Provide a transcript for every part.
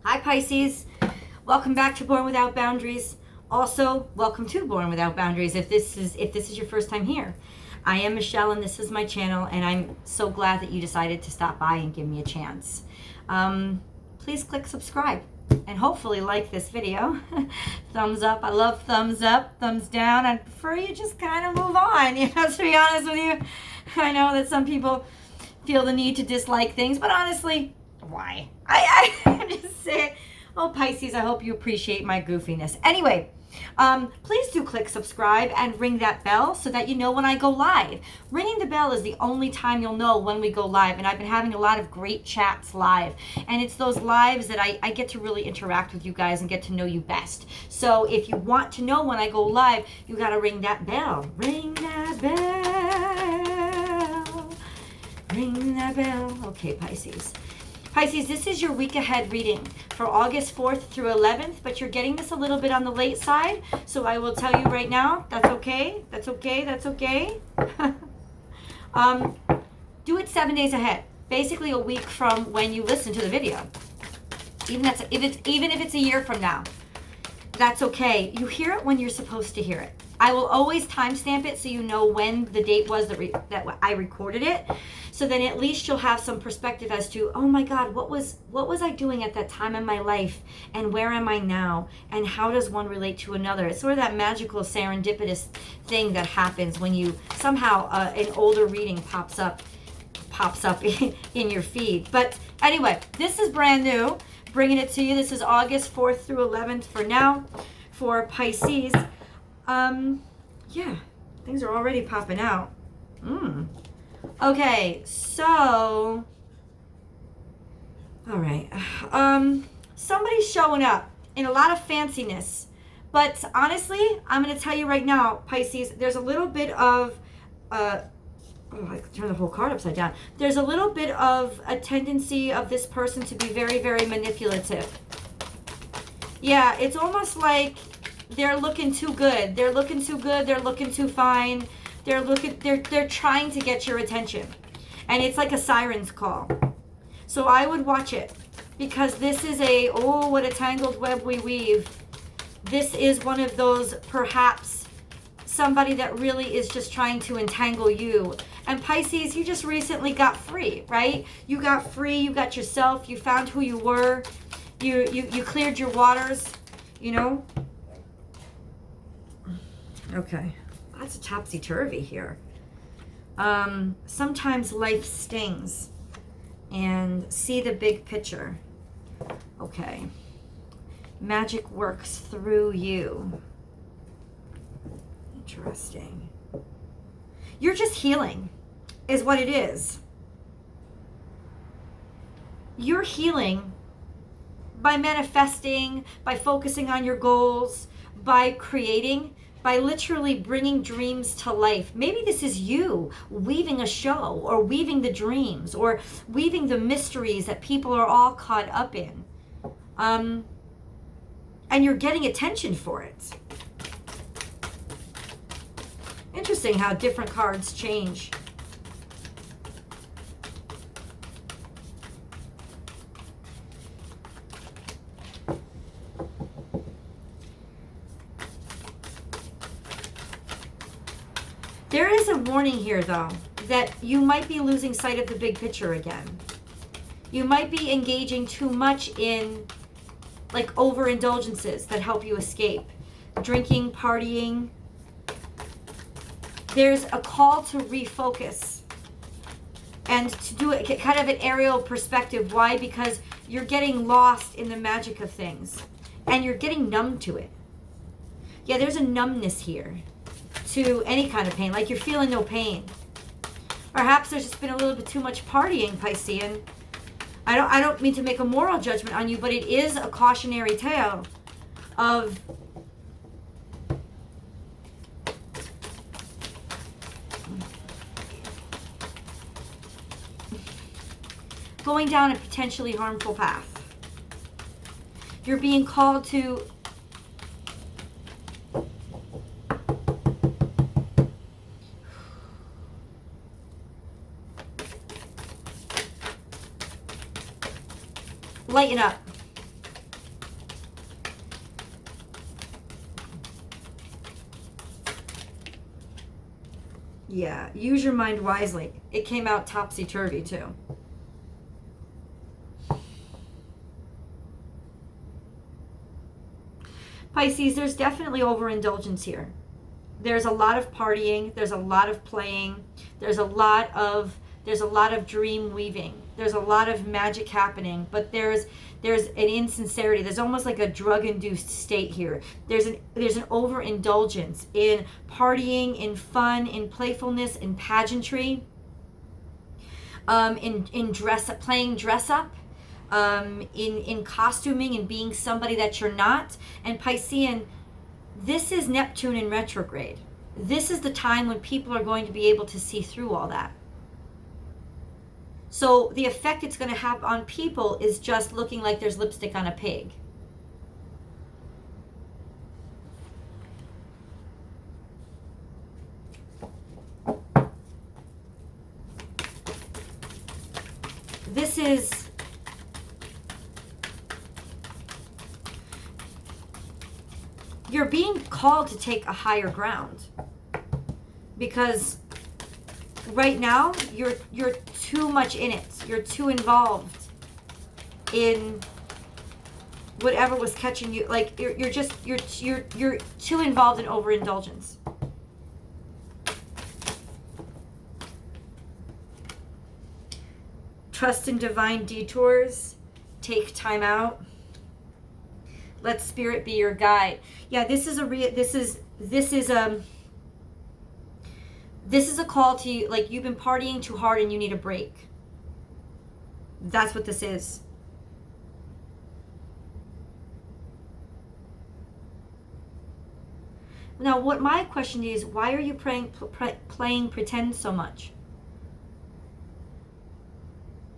Hi Pisces, welcome back to Born Without Boundaries. Also, welcome to Born Without Boundaries if this is your first time here. I am Michelle and this is my channel, and I'm so glad that you decided to stop by and give me a chance. Please click subscribe and hopefully like this video. Thumbs up, I love thumbs up. Thumbs down, I prefer you just kind of move on, to be honest with you. I know that some people feel the need to dislike things, but honestly, why? I'm just saying. Oh, Pisces, I hope you appreciate my goofiness. Anyway, please do click subscribe and ring that bell so that you know when I go live. Ringing the bell is the only time you'll know when we go live, and I've been having a lot of great chats live, and it's those lives that I get to really interact with you guys and get to know you best. So if you want to know when I go live, you got to ring that bell. Ring that bell. Ring that bell. Okay, Pisces. Pisces, this is your week ahead reading for August 4th through 11th, but you're getting this a little bit on the late side, so I will tell you right now, that's okay, that's okay, that's okay. Do it 7 days ahead, basically a week from when you listen to the video. Even if it's a year from now, that's okay. You hear it when you're supposed to hear it. I will always timestamp it so you know when the date was that I recorded it. So then at least you'll have some perspective as to, oh my God, what was I doing at that time in my life, and where am I now, and how does one relate to another? It's sort of that magical serendipitous thing that happens when you somehow an older reading pops up in your feed. But anyway, this is brand new, bringing it to you. This is August 4th through 11th for now for Pisces. Yeah, things are already popping out. Okay, so, all right. Somebody's showing up in a lot of fanciness, but honestly, I'm going to tell you right now, Pisces, there's a little bit of, I could turn the whole card upside down. There's a little bit of a tendency of this person to be very, very manipulative. Yeah, it's almost like they're looking too good. They're looking too good. They're looking too fine. They're trying to get your attention. And it's like a siren's call. So I would watch it, because this is what a tangled web we weave. This is one of those, perhaps somebody that really is just trying to entangle you. And Pisces, you just recently got free, right? You got free, you got yourself, you found who you were, you cleared your waters, Okay. That's a topsy-turvy here. Sometimes life stings, and see the big picture. Okay. Magic works through you. Interesting. You're just healing, is what it is. You're healing by manifesting, by focusing on your goals, by creating, by literally bringing dreams to life. Maybe this is you weaving a show, or weaving the dreams, or weaving the mysteries that people are all caught up in. And you're getting attention for it. Interesting how different cards change. There is a warning here, though, that you might be losing sight of the big picture again. You might be engaging too much in, like, overindulgences that help you escape. Drinking, partying. There's a call to refocus and to do it kind of an aerial perspective. Why? Because you're getting lost in the magic of things, and you're getting numb to it. Yeah, there's a numbness here to any kind of pain, like you're feeling no pain. Perhaps there's just been a little bit too much partying, Piscean. I don't mean to make a moral judgment on you, but it is a cautionary tale of going down a potentially harmful path. You're being called to lighten up. Yeah, use your mind wisely. It came out topsy-turvy too. Pisces, there's definitely overindulgence here. There's a lot of partying, there's a lot of playing, there's a lot of dream weaving. There's a lot of magic happening, but there's an insincerity. There's almost like a drug-induced state here. There's an overindulgence in partying, in fun, in playfulness, in pageantry, in playing dress up, in costuming and being somebody that you're not. And Piscean, this is Neptune in retrograde. This is the time when people are going to be able to see through all that. So the effect it's going to have on people is just looking like there's lipstick on a pig. This is you're being called to take a higher ground, because right now you're too much in it. You're too involved in whatever was catching you. Like you're too involved in overindulgence. Trust in divine detours. Take time out. Let spirit be your guide. Yeah, this is a call to you, like you've been partying too hard and you need a break. That's what this is. Now, what my question is, why are you playing pretend so much?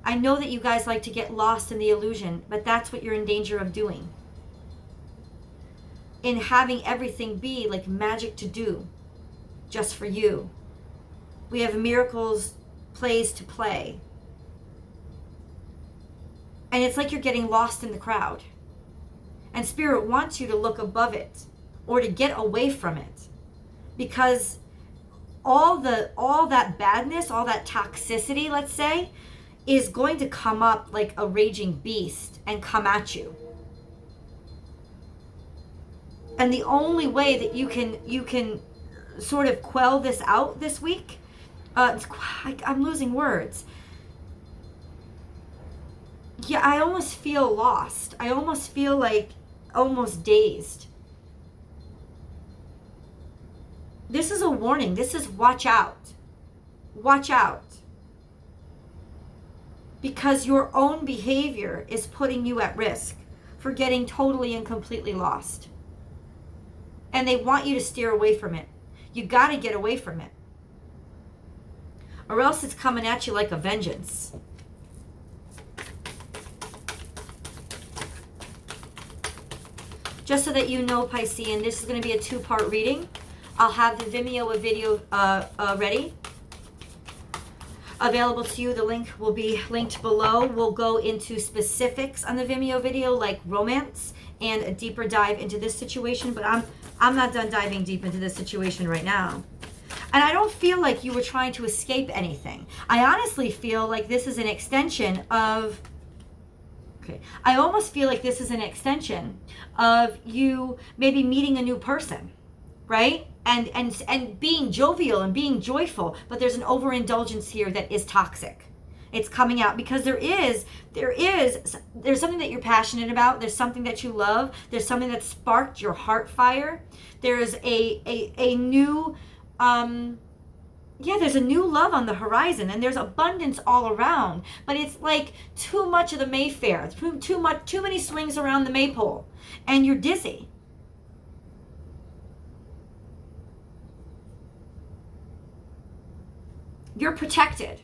I know that you guys like to get lost in the illusion, but that's what you're in danger of doing. In having everything be like magic to do, just for you. We have miracles, plays to play. And it's like you're getting lost in the crowd. And Spirit wants you to look above it, or to get away from it. Because all that badness, all that toxicity, let's say, is going to come up like a raging beast and come at you. And the only way that you can sort of quell this out this week, I'm losing words. Yeah, I almost feel lost. I almost feel like almost dazed. This is a warning. This is watch out. Watch out. Because your own behavior is putting you at risk for getting totally and completely lost. And they want you to steer away from it. You got to get away from it. Or else it's coming at you like a vengeance. Just so that you know, Piscean, this is going to be a 2-part reading. I'll have the Vimeo video ready. Available to you. The link will be linked below. We'll go into specifics on the Vimeo video, like romance, and a deeper dive into this situation. But I'm not done diving deep into this situation right now. And I don't feel like you were trying to escape anything. I honestly feel like this is an extension of... Okay. I almost feel like this is an extension of you maybe meeting a new person, right? And being jovial and being joyful, but there's an overindulgence here that is toxic. It's coming out because there's something that you're passionate about. There's something that you love. There's something that sparked your heart fire. There's a new there's a new love on the horizon, and there's abundance all around. But it's like too much of the Mayfair, too many swings around the maypole, and you're dizzy. You're protected.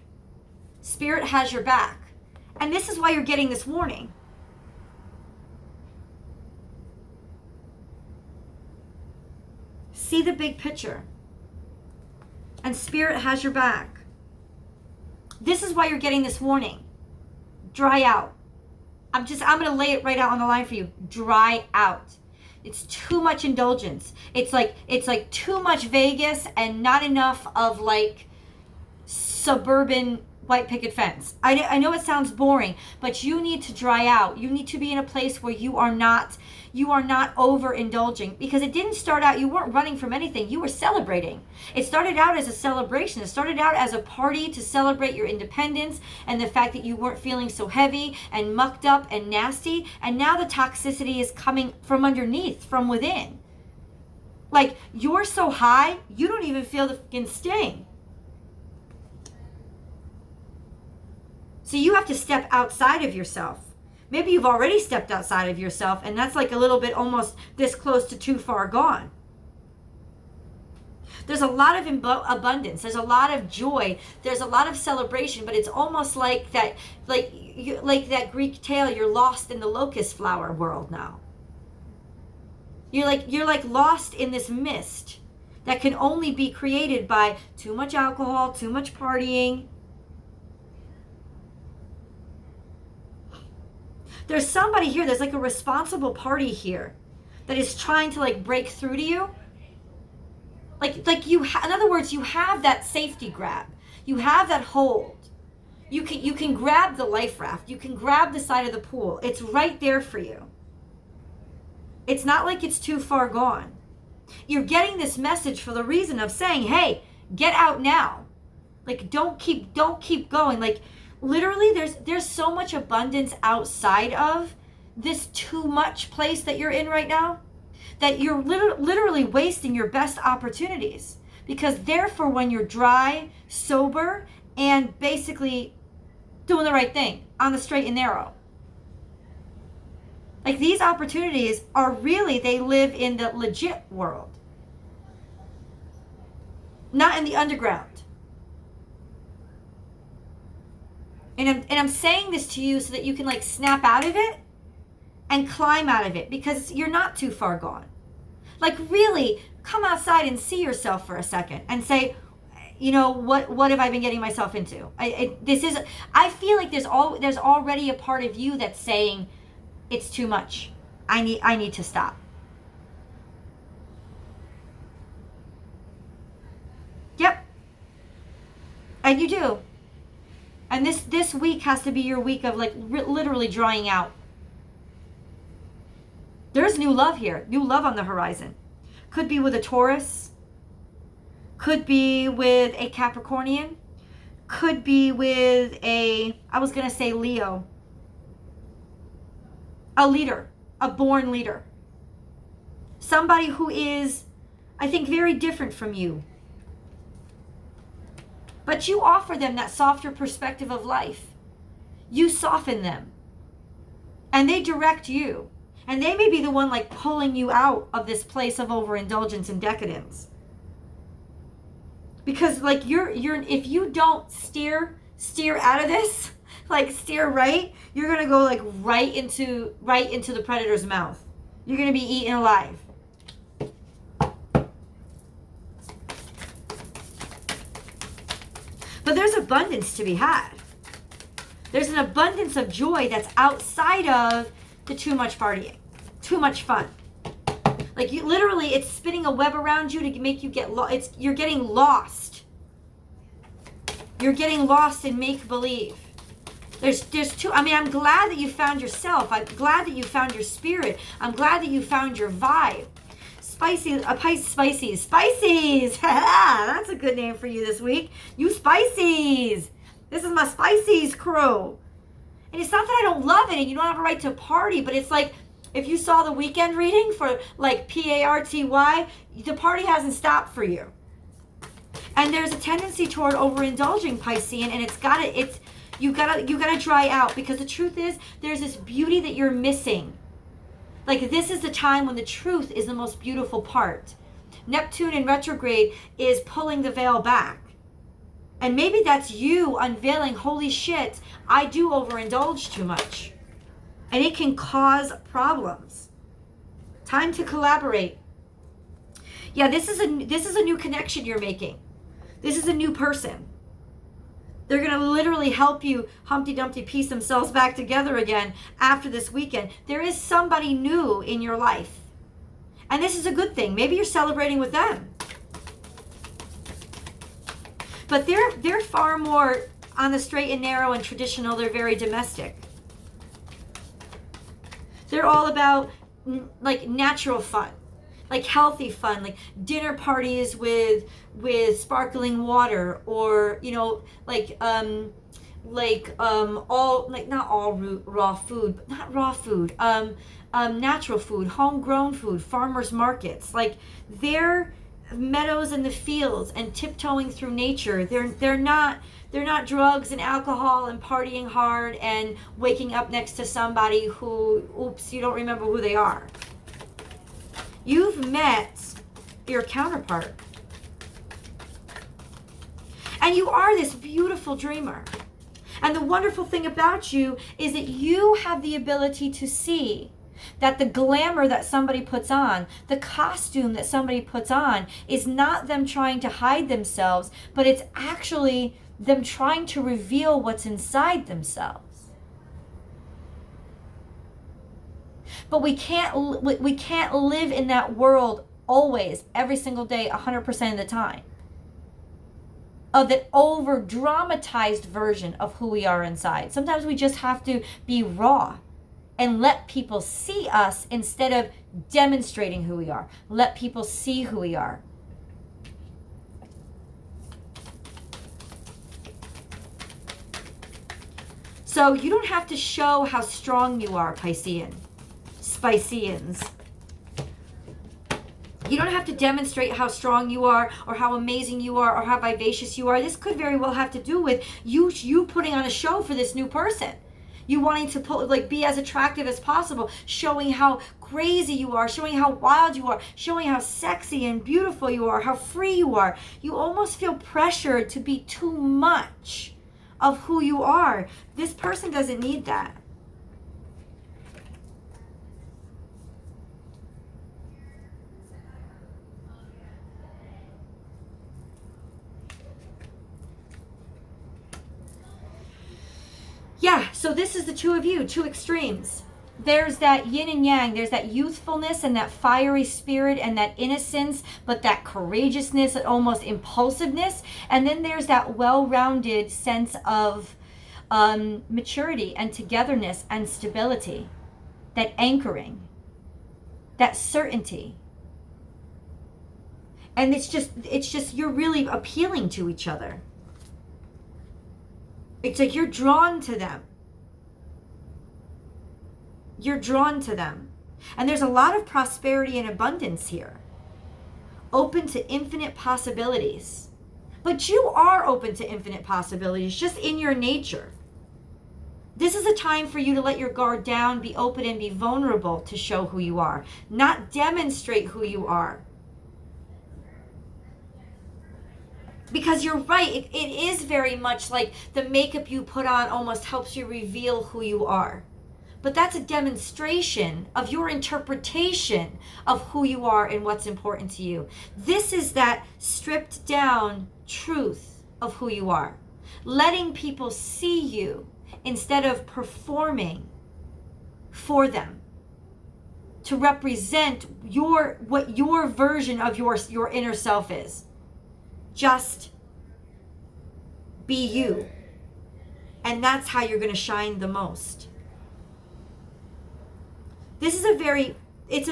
Spirit has your back. And this is why you're getting this warning. See the big picture. And Spirit has your back. This is why you're getting this warning. Dry out. I'm going to lay it right out on the line for you. Dry out. It's too much indulgence. It's like too much Vegas and not enough of like suburban white picket fence. I know it sounds boring, but you need to dry out. You need to be in a place where you are not overindulging, because it didn't start out, you weren't running from anything. You were celebrating. It started out as a celebration. It started out as a party to celebrate your independence and the fact that you weren't feeling so heavy and mucked up and nasty. And now the toxicity is coming from underneath, from within. Like, you're so high, you don't even feel the fucking sting. So you have to step outside of yourself. Maybe you've already stepped outside of yourself, and that's like a little bit almost this close to too far gone. There's a lot of abundance. There's a lot of joy. There's a lot of celebration, but it's almost like that, like that Greek tale, you're lost in the locust flower world now. You're like lost in this mist that can only be created by too much alcohol, too much partying. There's somebody here, there's like a responsible party here that is trying to like break through to you. Like you, in other words, you have that safety grab. You have that hold. You can grab the life raft. You can grab the side of the pool. It's right there for you. It's not like it's too far gone. You're getting this message for the reason of saying, hey, get out now. Like, don't keep going. Like, literally, there's so much abundance outside of this too much place that you're in right now that you're literally wasting your best opportunities, because therefore when you're dry, sober, and basically doing the right thing on the straight and narrow. Like, these opportunities are really, they live in the legit world, not in the underground. And I'm saying this to you so that you can like snap out of it and climb out of it, because you're not too far gone. Like, really come outside and see yourself for a second and say, you know, what have I been getting myself into? I feel like there's already a part of you that's saying it's too much. I need to stop. Yep. And you do. And this week has to be your week of like literally drying out. There's new love here. New love on the horizon. Could be with a Taurus. Could be with a Capricornian. Could be with I was going to say Leo. A leader. A born leader. Somebody who is, I think, very different from you. But you offer them that softer perspective of life. You soften them. And they direct you. And they may be the one like pulling you out of this place of overindulgence and decadence. Because like you're if you don't steer out of this, like steer right, you're gonna go like right into the predator's mouth. You're gonna be eaten alive. But there's abundance to be had. There's an abundance of joy that's outside of the too much partying, too much fun. Like, you literally, it's spinning a web around you to make you get lost. You're getting lost. You're getting lost in make-believe. There's two. I mean, I'm glad that you found yourself. I'm glad that you found your spirit. I'm glad that you found your vibe. Spices. That's a good name for you this week. You Spices. This is my Spices crew. And it's not that I don't love it and you don't have a right to party, but it's like, if you saw the weekend reading for like PARTY, the party hasn't stopped for you. And there's a tendency toward overindulging, Piscean, and you gotta dry out, because the truth is there's this beauty that you're missing. Like, this is the time when the truth is the most beautiful part. Neptune in retrograde is pulling the veil back. And maybe that's you unveiling, holy shit, I do overindulge too much. And it can cause problems. Time to collaborate. Yeah, this is a new connection you're making. This is a new person. They're going to literally help you Humpty Dumpty piece themselves back together again after this weekend. There is somebody new in your life. And this is a good thing. Maybe you're celebrating with them. But they're far more on the straight and narrow and traditional. They're very domestic. They're all about like natural fun, like healthy fun, like dinner parties with sparkling water, or all, like, not all raw food, but not raw food, natural food, homegrown food, farmers markets. Like, they're meadows in the fields and tiptoeing through nature. They're not drugs and alcohol and partying hard and waking up next to somebody who, oops, you don't remember who they are. You've met your counterpart. And you are this beautiful dreamer. And the wonderful thing about you is that you have the ability to see that the glamour that somebody puts on, the costume that somebody puts on, is not them trying to hide themselves, but it's actually them trying to reveal what's inside themselves. But we can't live in that world always, every single day, 100% of the time, of that over dramatized version of who we are inside. Sometimes we just have to be raw and let people see us instead of demonstrating who we are. Let people see who we are. So you don't have to show how strong you are, Pisceans. You don't have to demonstrate how strong you are, or how amazing you are, or how vivacious you are. This could very well have to do with you putting on a show for this new person. You wanting to be as attractive as possible, showing how crazy you are, showing how wild you are, showing how sexy and beautiful you are, how free you are. You almost feel pressured to be too much of who you are. This person doesn't need that. Yeah, so this is the two of you, two extremes. There's that yin and yang. There's that youthfulness and that fiery spirit and that innocence, but that courageousness and almost impulsiveness. And then there's that well-rounded sense of maturity and togetherness and stability, that anchoring, that certainty. And it's just you're really appealing to each other. It's like you're drawn to them. You're drawn to them. And there's a lot of prosperity and abundance here. Open to infinite possibilities. But you are open to infinite possibilities just in your nature. This is a time for you to let your guard down, be open, and be vulnerable to show who you are, not demonstrate who you are. Because you're right, it is very much like the makeup you put on almost helps you reveal who you are. But that's a demonstration of your interpretation of who you are and what's important to you. This is that stripped down truth of who you are. Letting people see you instead of performing for them to represent what your version of your inner self is. Just be you. And that's how you're going to shine the most. This is a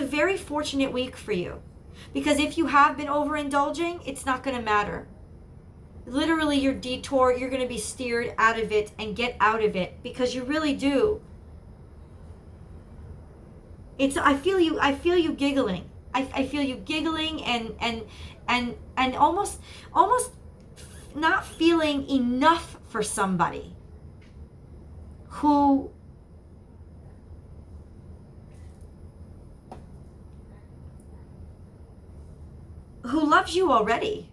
very fortunate week for you. Because if you have been overindulging, it's not going to matter. Literally, your detour, you're going to be steered out of it and get out of it, because you really do. I feel you giggling. I feel you giggling and almost not feeling enough for somebody who loves you already.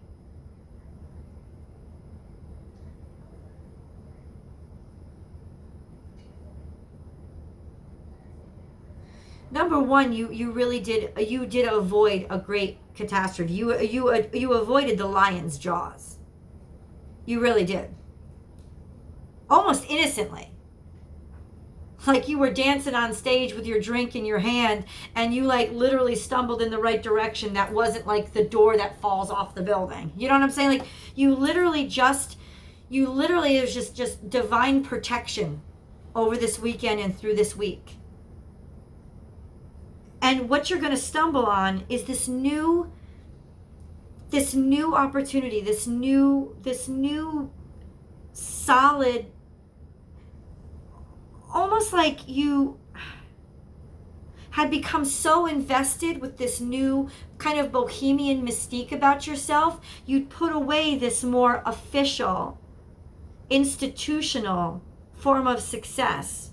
Number one, you really did avoid a great catastrophe. You avoided the lion's jaws. You really did. Almost innocently. Like you were dancing on stage with your drink in your hand and you like literally stumbled in the right direction. That wasn't like the door that falls off the building. You know what I'm saying? Like you literally, it was just divine protection over this weekend and through this week. And what you're going to stumble on is this new opportunity, this new solid, almost like you had become so invested with this new kind of bohemian mystique about yourself, you'd put away this more official, institutional form of success.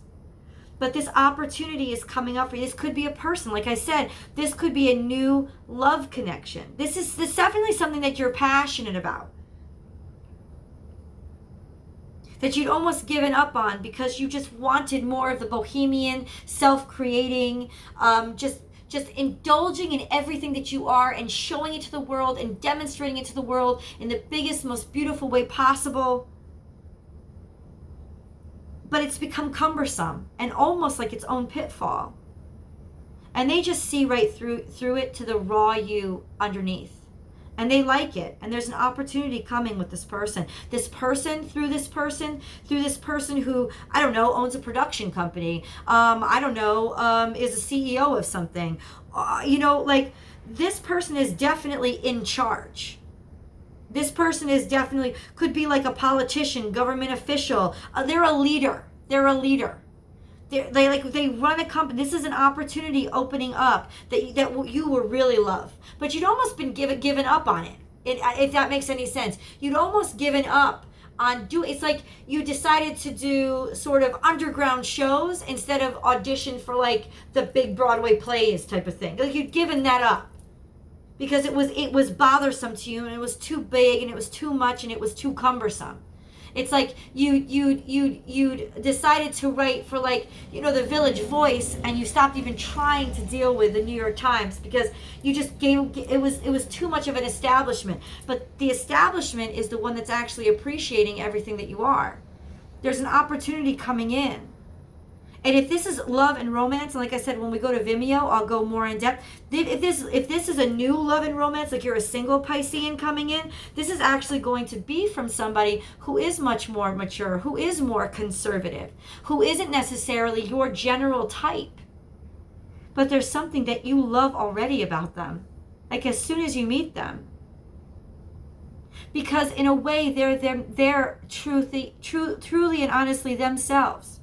But this opportunity is coming up for you. This could be a person. Like I said, this could be a new love connection. This is definitely something that you're passionate about, that you'd almost given up on because you just wanted more of the bohemian, self-creating, just indulging in everything that you are and showing it to the world and demonstrating it to the world in the biggest, most beautiful way possible. But it's become cumbersome and almost like its own pitfall. And they just see right through it to the raw you underneath. And they like it. And there's an opportunity coming with this person. This person who, I don't know, owns a production company. I don't know, is a CEO of something. Like this person is definitely in charge. This person is definitely, could be like a politician, government official. They're a leader. They run a company. This is an opportunity opening up that you would really love. But you'd almost been given up on it, if that makes any sense. You'd almost given up on it's like you decided to do sort of underground shows instead of audition for like the big Broadway plays type of thing. Like you'd given that up. Because it was bothersome to you and it was too big and it was too much and it was too cumbersome. It's like you decided to write for like, the Village Voice, and you stopped even trying to deal with the New York Times because you just it was too much of an establishment. But the establishment is the one that's actually appreciating everything that you are. There's an opportunity coming in. And if this is love and romance, and like I said, when we go to Vimeo, I'll go more in depth. If this is a new love and romance, like you're a single Piscean coming in, this is actually going to be from somebody who is much more mature, who is more conservative, who isn't necessarily your general type. But there's something that you love already about them, like as soon as you meet them. Because in a way, they're truly and honestly themselves.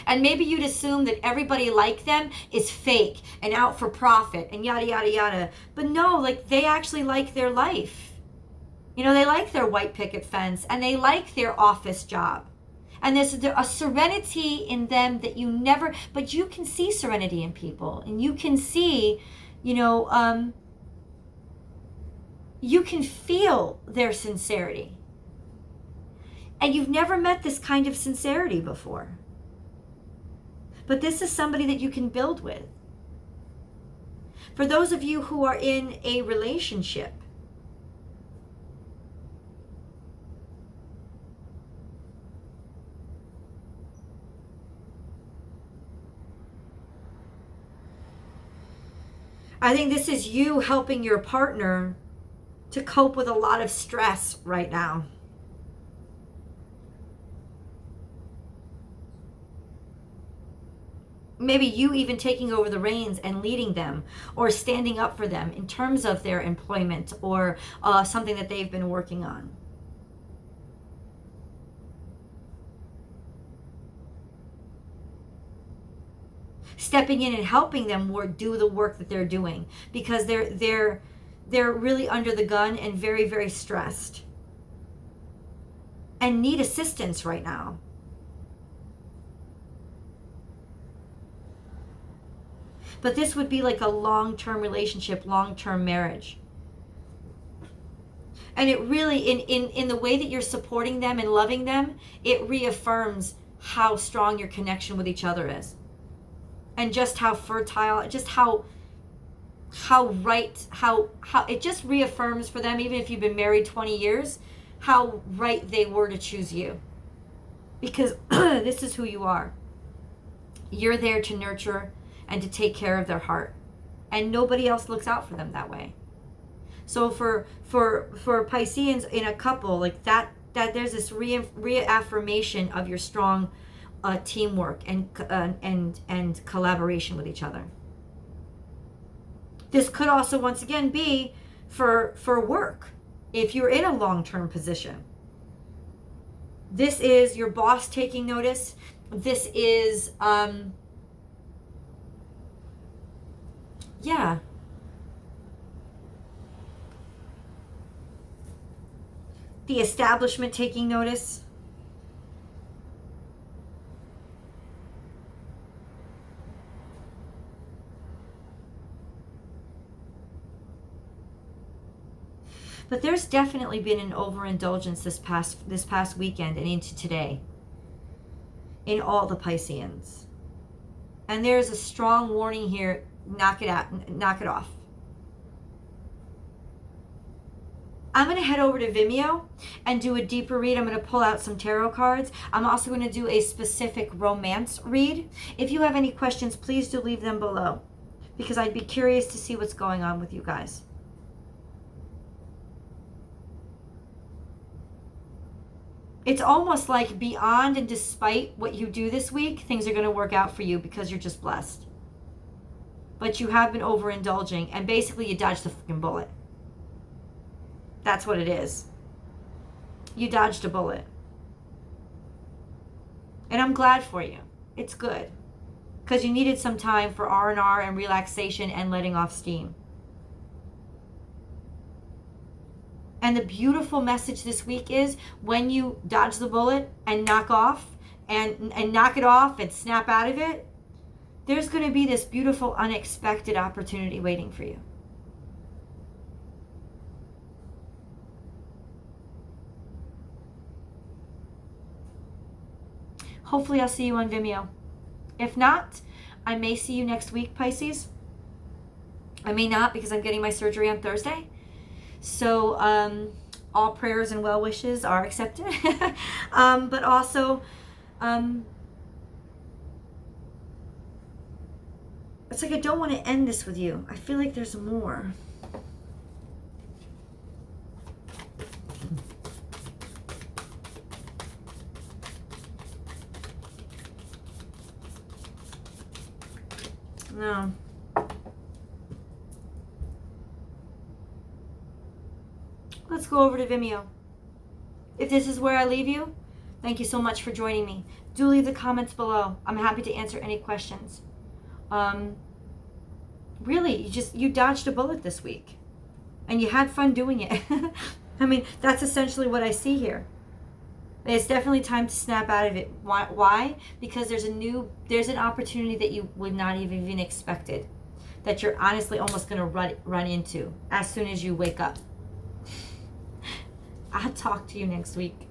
And maybe you'd assume that everybody like them is fake and out for profit and yada, yada, yada. But no, like they actually like their life. They like their white picket fence and they like their office job. And there's a serenity in them that but you can see serenity in people. And you can see, you can feel their sincerity. And you've never met this kind of sincerity before. But this is somebody that you can build with. For those of you who are in a relationship, I think this is you helping your partner to cope with a lot of stress right now. Maybe you even taking over the reins and leading them or standing up for them in terms of their employment or something that they've been working on. Stepping in and helping them do the work that they're doing because they're really under the gun and very, very stressed and need assistance right now. But this would be like a long-term relationship, long-term marriage. And it really, in the way that you're supporting them and loving them, it reaffirms how strong your connection with each other is. And just how fertile, just how it just reaffirms for them, even if you've been married 20 years, how right they were to choose you. Because this is who you are. You're there to nurture and to take care of their heart. And nobody else looks out for them that way. So for Pisceans in a couple, like that there's this reaffirmation of your strong teamwork and collaboration with each other. This could also once again be for work, if you're in a long-term position. This is your boss taking notice. This is yeah. The establishment taking notice. But there's definitely been an overindulgence this past weekend and into today in all the Pisceans. And there's a strong warning here, knock it off. I'm going to head over to Vimeo and do a deeper read. I'm going to pull out some tarot cards. I'm also going to do a specific romance read. If you have any questions, please do leave them below, because I'd be curious to see what's going on with you guys. It's almost like beyond and despite what you do this week, things are going to work out for you because you're just blessed. But you have been overindulging, and basically you dodged the fucking bullet. That's what it is. You dodged a bullet. And I'm glad for you. It's good. Because you needed some time for R&R and relaxation and letting off steam. And the beautiful message this week is when you dodge the bullet and knock off and knock it off and snap out of it, there's going to be this beautiful unexpected opportunity waiting for you. Hopefully I'll see you on Vimeo. If not, I may see you next week, Pisces. I may not, because I'm getting my surgery on Thursday. So all prayers and well wishes are accepted. But also, it's like I don't want to end this with you. I feel like there's more. No. Let's go over to Vimeo. If this is where I leave you, thank you so much for joining me. Do leave the comments below. I'm happy to answer any questions. Really, you dodged a bullet this week. And you had fun doing it. I mean, that's essentially what I see here. It's definitely time to snap out of it. Why? Because there's an opportunity that you would not even expected, that you're honestly almost going to run into as soon as you wake up. I'll talk to you next week.